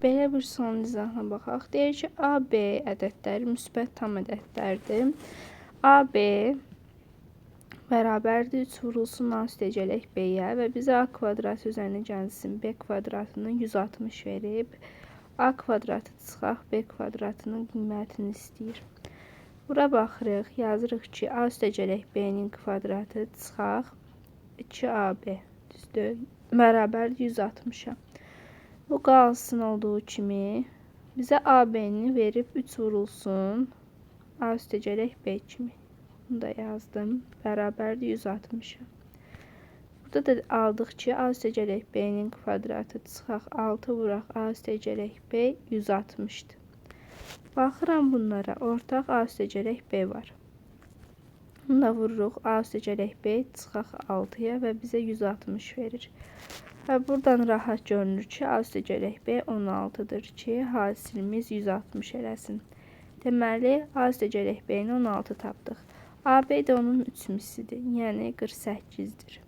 Belə bir son izahına baxaq. Deyir ki, A, B ədədləri müsbət tam ədədlərdir. A, B bərabərdir 3 vurulsun A üstəgələk B-yə və bizə A kvadrat üzərinə gəlsin B kvadratını 160 verib. A kvadratı çıxaq B kvadratının qiymətini istəyir. Bura baxırıq, yazırıq ki, A üstəgələk B-nin kvadratı çıxaq 2AB düzdür, bərabər 160-a. Bu qalsın olduğu kimi bizə AB-ni verib 3 vurulsun A üstəgələk B kimi. Bunu da yazdım. Bərabərdir 160-a. Burada da aldıq ki, A üstəgələk B-nin kvadratı çıxaq 6 vuraq A üstəgələk B 160-dır. Baxıram bunlara. Ortaq A üstəgələk B var. Bunu da vururuq A üstəgələk B çıxaq 6-ya və bizə 160 verir. Və buradan rahat görünür ki, A üstəgələk B 16-dır ki, hasilimiz 160 eləsin. Deməli, A üstəgələk B-ni 16 tapdıq. AB də onun 3 misidir, yəni 48-dir.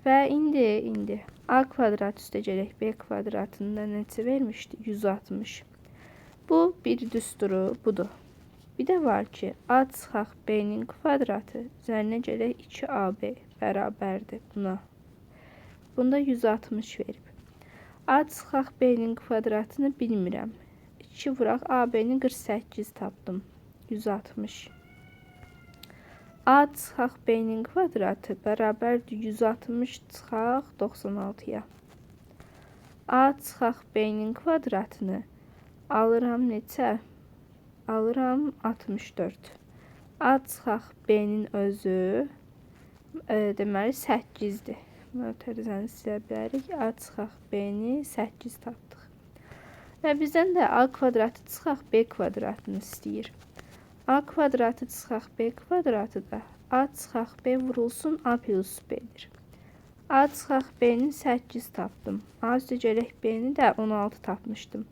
Və indi A kvadrat üstəgələk B kvadratında neçə vermişdi? 160. Bu bir düsturu budur. Bir də var ki, A çıxaq B-nin kvadratı üzərinə gələk 2AB bərabərdir buna. Bunda 160 verib. A çıxaq B-nin kvadratını bilmirəm. 2 vuraq AB-ni 48 tapdım. 160. A çıxaq B-nin kvadratı bərabərdir 160 çıxaq 96-ya. A çıxaq B-nin kvadratını alıram neçə? Alıram 64. A çıxaq B-nin özü deməli 8-dir. Mötərizəni silə bilərik. A çıxaq B-ni 8 tapdıq. Və bizdən də A kvadratı çıxaq B kvadratını istəyir. A kvadratı çıxaq B kvadratı da A çıxaq B vurulsun A plus B-dir. A çıxaq B-ni 8 tapdım. A üstəgələk B-ni də 16 tapmışdım.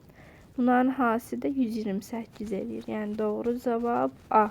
Bunların hasili də 128 eləyir. Yəni doğru cavab A.